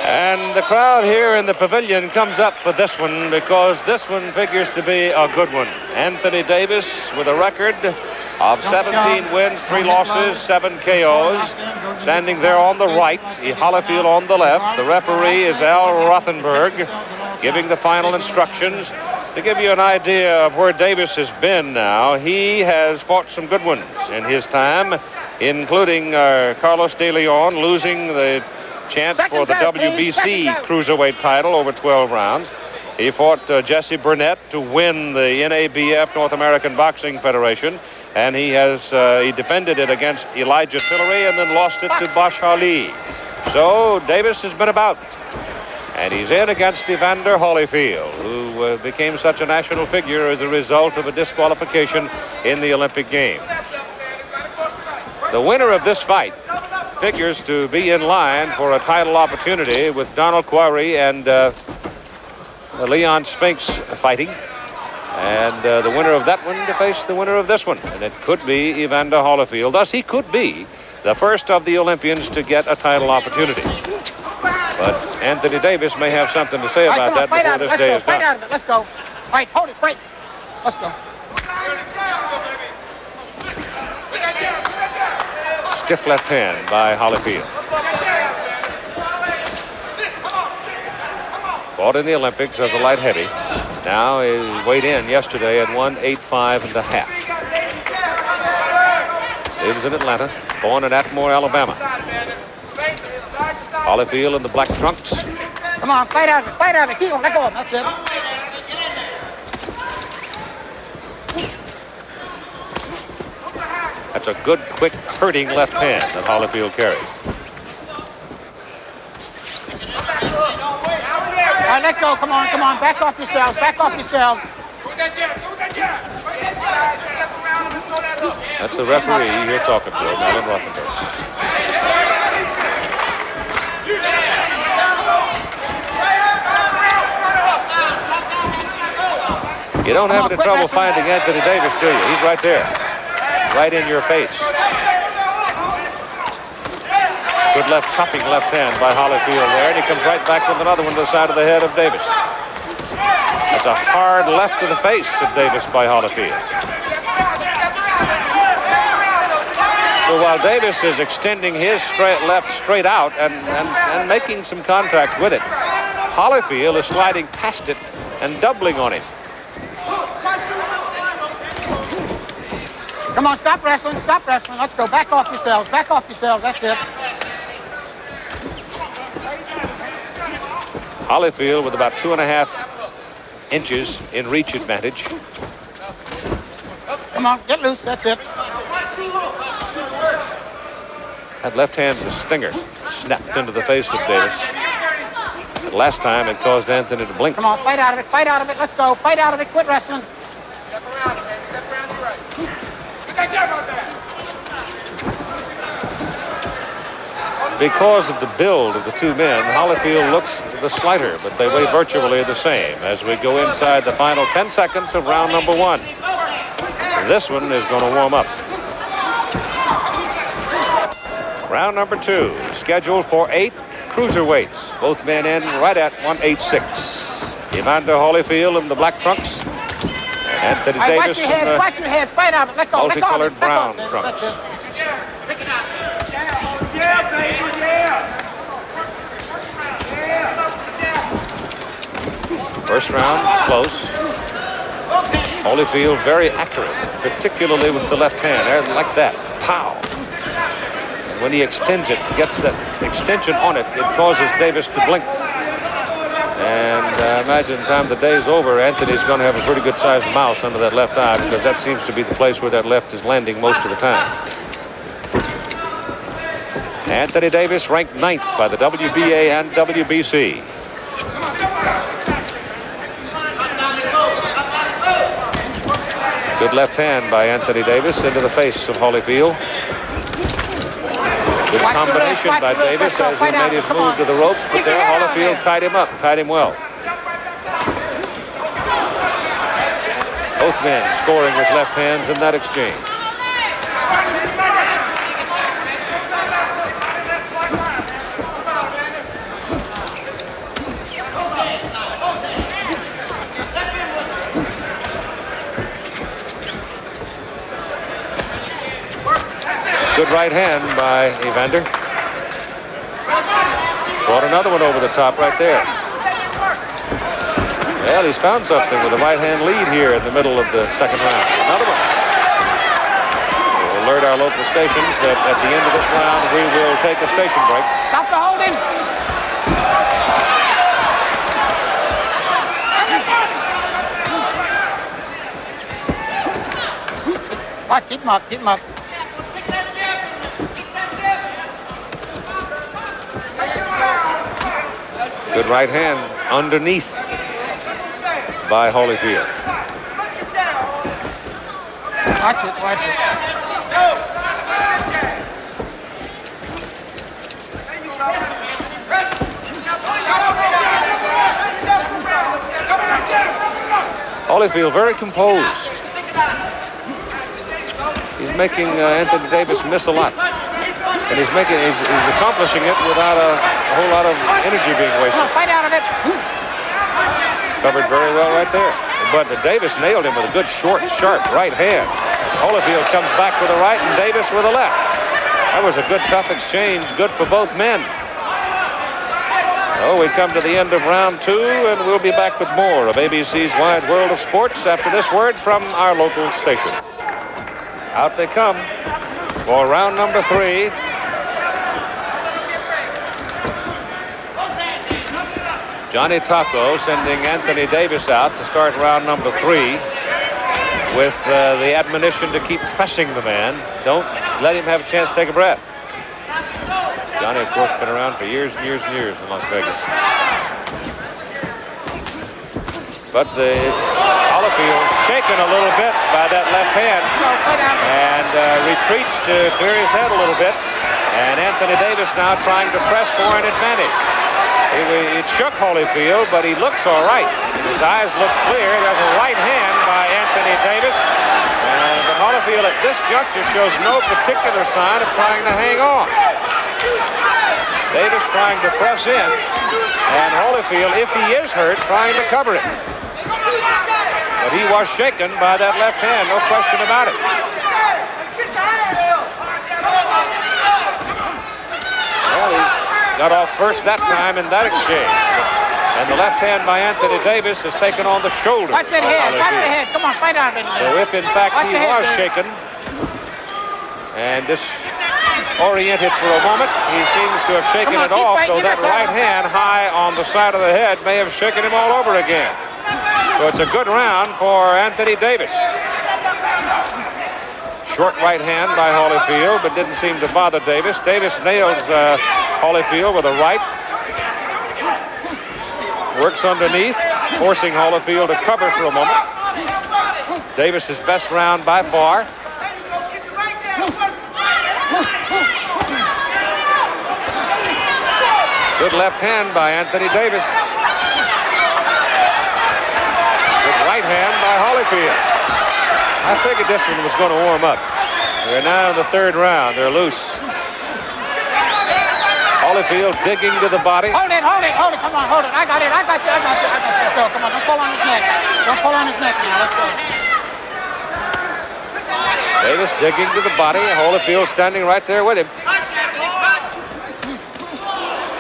And the crowd here in the pavilion comes up for this one because this one figures to be a good one. Anthony Davis with a record of 17 wins, 3 losses, 7 KOs. Standing there on the right, Holyfield on the left. The referee is Al Rothenberg, giving the final instructions. To give you an idea of where Davis has been now, he has fought some good ones in his time, including Carlos de Leon losing the chance for the WBC cruiserweight title over 12 rounds. He fought Jesse Burnett to win the NABF, North American Boxing Federation, and he defended it against Elijah Tillery and then lost it to Bosh Ali. So Davis has been about, and he's in against Evander Holyfield, who became such a national figure as a result of a disqualification in the Olympic Games. The winner of this fight figures to be in line for a title opportunity with Donald Quarry and Leon Spinks fighting. And the winner of that one to face the winner of this one. And it could be Evander Holyfield. Thus, he could be the first of the Olympians to get a title opportunity. But Anthony Davis may have something to say about that before this day is done. Fight out of it. Let's go. All right, hold it. Fight. Let's go. Stiff left hand by Holyfield. Fought in the Olympics as a light heavy. Now he weighed in yesterday at 185.5. Lives in Atlanta, born in Atmore, Alabama. Holyfield in the black trunks. Come on, fight out of it. Fight out of it. Keep on. Let go of him. That's it. That's a good, quick, hurting left hand that Holyfield carries. All right, let go. Come on, come on. Back off yourselves. Back off yourselves. That's the referee you're talking to, Alan Rothenberg. You don't have any trouble finding Anthony Davis, do you? He's right there. Right in your face. Good left, chopping left hand by Holyfield there, and he comes right back with another one to the side of the head of Davis. That's a hard left to the face of Davis by Holyfield. So while Davis is extending his left straight out and making some contact with it, Holyfield is sliding past it and doubling on him. Come on, stop wrestling. Stop wrestling. Let's go. Back off yourselves. Back off yourselves. That's it. Holyfield with about 2.5 inches in reach advantage. Come on, get loose. That's it. That left hand's a stinger. Snapped into the face of Davis. And last time it caused Anthony to blink. Come on, fight out of it. Fight out of it. Let's go. Fight out of it. Quit wrestling. Step around it, baby. Step around to your right. Get that jab out there. Because of the build of the two men, Holyfield looks the slighter, but they weigh virtually the same as we go inside the final 10 seconds of round number 1. And this one is going to warm up. Round number 2, scheduled for 8 cruiserweights. Both men in right at 186. Evander Holyfield in the black trunks. And Anthony Davis in the watch your heads. Fight out of it. Let go. multicolored brown trunks. Yeah, baby, yeah. First round, close. Holyfield very accurate, particularly with the left hand. There, like that. Pow. And when he extends it, gets that extension on it, it causes Davis to blink. And I imagine time the day's over, Anthony's going to have a pretty good sized mouse under that left eye, because that seems to be the place where that left is landing most of the time. Anthony Davis ranked 9th by the WBA and WBC. Good left hand by Anthony Davis into the face of Holyfield. Good combination by Davis as he made his move to the ropes, but there Holyfield tied him up, tied him well. Both men scoring with left hands in that exchange. Good right hand by Evander. Brought another one over the top right there. Well, he's found something with a right hand lead here in the middle of the second round. Another one. We'll alert our local stations that at the end of this round we will take a station break. Stop the holding. Watch, keep him up, keep him up. Good right hand underneath by Holyfield. Watch it, watch it. Holyfield very composed. He's making Anthony Davis miss a lot. And he's accomplishing it without a whole lot of energy being wasted. Come on, fight out of it. Covered very well right there. But Davis nailed him with a good, short, sharp right hand. Holyfield comes back with a right and Davis with a left. That was a good, tough exchange. Good for both men. Oh, we come to the end of round 2, and we'll be back with more of ABC's Wide World of Sports after this word from our local station. Out they come for round number 3. Johnny Taco sending Anthony Davis out to start round number 3 with the admonition to keep pressing the man. Don't let him have a chance to take a breath. Johnny, of course, been around for years and years and years in Las Vegas. But Holyfield shaken a little bit by that left hand and retreats to clear his head a little bit. And Anthony Davis now trying to press for an advantage. It shook Holyfield, but he looks all right. His eyes look clear. There's a right hand by Anthony Davis. But Holyfield at this juncture shows no particular sign of trying to hang on. Davis trying to press in, and Holyfield, if he is hurt, trying to cover it. But he was shaken by that left hand, no question about it. Well, he got off first that time in that exchange. And the left hand by Anthony Davis has taken on the shoulder. Watch that head, watch the head. Come on, fight out of it. So if in fact he was shaken and disoriented for a moment, he seems to have shaken it off, so that right hand high on the side of the head may have shaken him all over again. So it's a good round for Anthony Davis. Short right hand by Holyfield, but didn't seem to bother Davis. Davis nails Holyfield with a right. Works underneath, forcing Holyfield to cover for a moment. Davis's best round by far. Good left hand by Anthony Davis. Good right hand by Holyfield. I figured this one was going to warm up. They're now in the 3rd round. They're loose. Holyfield digging to the body. Hold it. Come on, hold it. I got you. Let's go. Come on, don't pull on his neck. Don't pull on his neck now. Let's go. Davis digging to the body. Holyfield standing right there with him.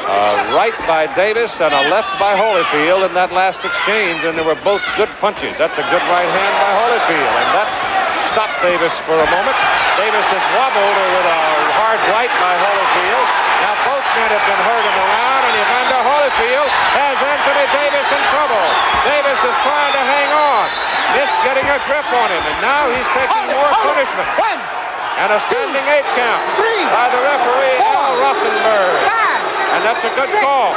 A right by Davis and a left by Holyfield in that last exchange, and they were both good punches. That's a good right hand by Holyfield, and that stopped Davis for a moment. Davis is wobbled with a hard right by Holyfield. Now both men have been hurt in the round, and Evander Holyfield has Anthony Davis in trouble. Davis is trying to hang on, missed getting a grip on him, and now he's taking more punishment. 1, and a standing 8 count 3, by the referee, 4, Al Rothenberg. 5, And that's a good 6, call.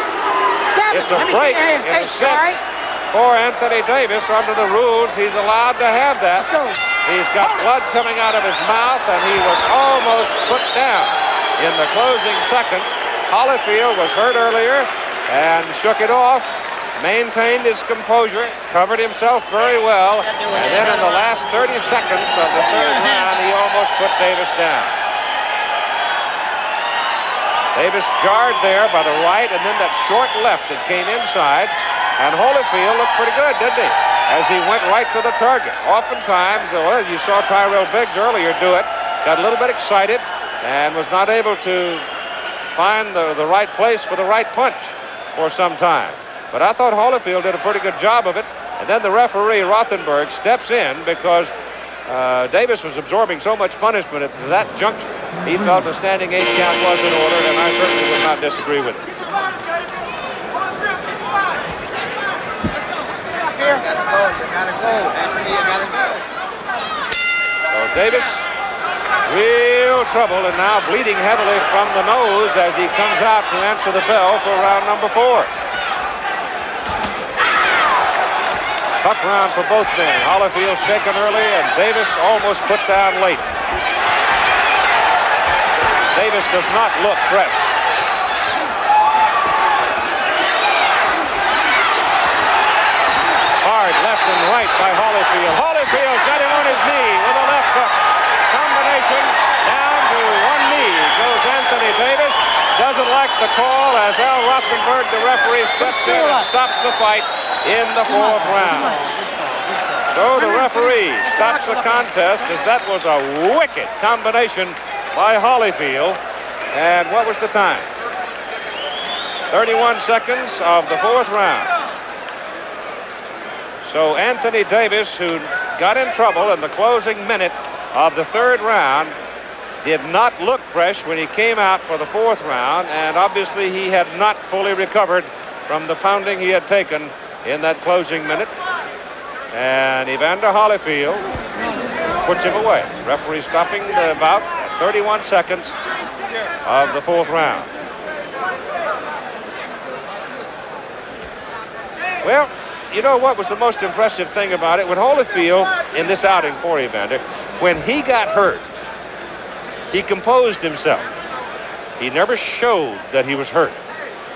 7. It's a break in the 6th for Anthony Davis. Under the rules, he's allowed to have that. He's got blood coming out of his mouth, and he was almost put down in the closing seconds. Holyfield was hurt earlier and shook it off, maintained his composure, covered himself very well, and then in the last 30 seconds of the 3rd round, he almost put Davis down. Davis jarred there by the right, and then that short left that came inside, and Holyfield looked pretty good, didn't he? As he went right to the target. Oftentimes, well, you saw Tyrell Biggs earlier do it, got a little bit excited, and was not able to find the right place for the right punch for some time. But I thought Holyfield did a pretty good job of it. And then the referee, Rothenberg, steps in because Davis was absorbing so much punishment at that juncture. He felt a standing 8 count was in order, and I certainly would not disagree with it. You gotta go. Anthony, you gotta go. So Davis, real trouble, and now bleeding heavily from the nose as he comes out to answer the bell for round number 4. Tough round for both men. Holyfield shaken early, and Davis almost put down late. Davis does not look fresh. Hard left and right by Holyfield. Holyfield got him on his knee with a left hook. Combination down to one knee goes Anthony Davis. Doesn't like the call as Al Rothenberg, the referee, steps in and stops the fight in the 4th round. So the referee stops the contest as that was a wicked combination by Holyfield. And what was the time? 31 seconds of the 4th round. So Anthony Davis, who got in trouble in the closing minute of the 3rd round, did not look fresh when he came out for the 4th round, and obviously he had not fully recovered from the pounding he had taken in that closing minute. And Evander Holyfield puts him away. Referee stopping about 31 seconds of the 4th round. Well, you know what was the most impressive thing about it? When Holyfield, in this outing for Evander, when he got hurt, he composed himself. He never showed that he was hurt.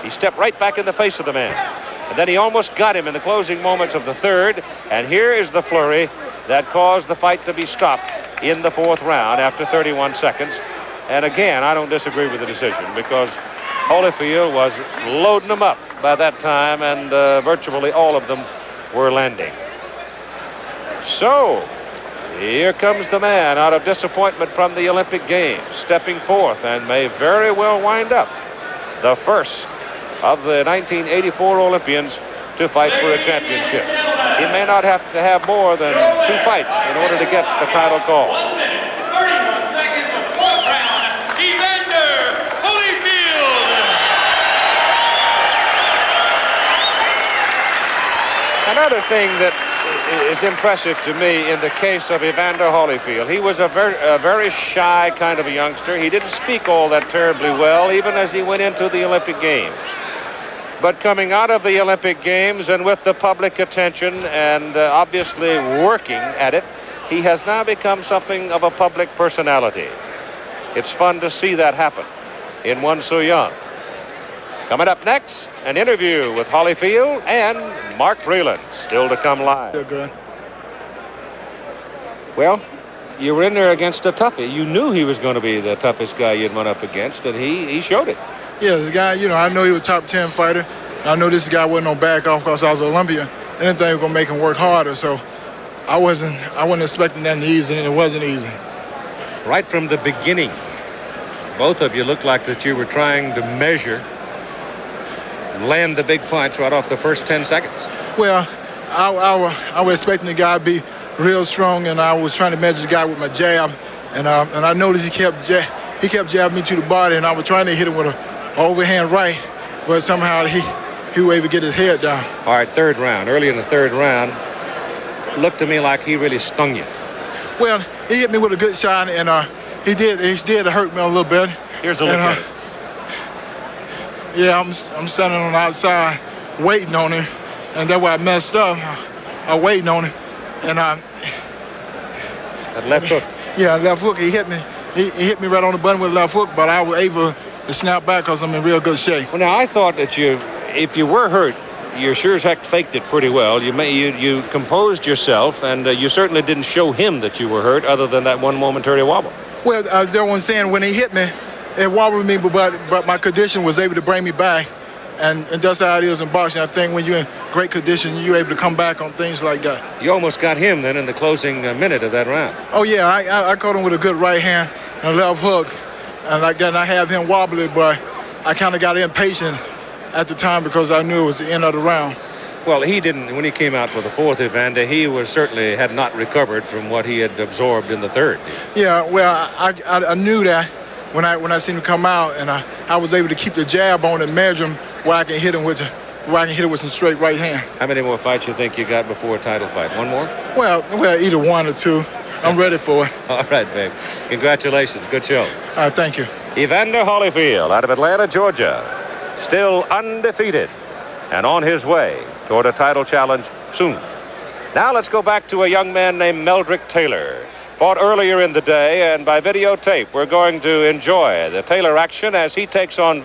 He stepped right back in the face of the man. And then he almost got him in the closing moments of the 3rd. And here is the flurry that caused the fight to be stopped in the 4th round after 31 seconds. And again, I don't disagree with the decision because Holyfield was loading them up by that time, and virtually all of them were landing. So here comes the man out of disappointment from the Olympic Games, stepping forth and may very well wind up the first of the 1984 Olympians to fight for a championship. He may not have to have more than 2 fights in order to get the title call. 31 seconds of 4th round, Evander Holyfield. Another thing that is impressive to me in the case of Evander Holyfield, he was a very shy kind of a youngster. He didn't speak all that terribly well, even as he went into the Olympic Games. But coming out of the Olympic Games and with the public attention and obviously working at it, he has now become something of a public personality. It's fun to see that happen in one so young. Coming up next, an interview with Holyfield and Mark Freeland, still to come live. Good. Well, you were in there against a toughie. You knew he was going to be the toughest guy you'd run up against, and he showed it. Yeah, the guy, I know he was a top 10 fighter. I know this guy wasn't no back off because I was an Olympian. Anything was going to make him work harder, so I wasn't expecting that easy, and it wasn't easy. Right from the beginning, both of you looked like that you were trying to measure and land the big punch right off the first 10 seconds. Well, I was expecting the guy to be real strong, and I was trying to measure the guy with my jab, and I noticed he kept jabbing me to the body, and I was trying to hit him with an overhand right, but somehow he was able to get his head down. All right, 3rd round. Early in the 3rd round, looked to me like he really stung you. Well, he hit me with a good shot, and he did hurt me a little bit. Here's a look at it. Yeah, I'm standing on the outside waiting on him, and that's why I messed up. I waiting on him, and that left hook. Yeah, left hook. He hit me. He hit me right on the button with a left hook, but I was able to snap back because I'm in real good shape. Well, now I thought that if you were hurt, you sure as heck faked it pretty well. You composed yourself, and you certainly didn't show him that you were hurt, other than that one momentary wobble. Well, there was saying when he hit me, it wobbled me, but my condition was able to bring me back, and that's how it is in boxing. I think when you're in great condition, you're able to come back on things like that. You almost got him then in the closing minute of that round. Oh yeah, I caught him with a good right hand and a left hook, I have him wobbly, but I kind of got impatient at the time because I knew it was the end of the round. Well, he didn't, when he came out for the fourth, Evander, he was certainly had not recovered from what he had absorbed in the third. Yeah, well, I knew that when I seen him come out, and I was able to keep the jab on and measure him where I can hit him with some straight right hand. How many more fights you think you got before a title fight? One more? Well, either one or two. I'm ready for it. All right, babe. Congratulations. Good show. All right, thank you. Evander Holyfield out of Atlanta, Georgia, still undefeated and on his way toward a title challenge soon. Now let's go back to a young man named Meldrick Taylor. Fought earlier in the day, and by videotape, we're going to enjoy the Taylor action as he takes on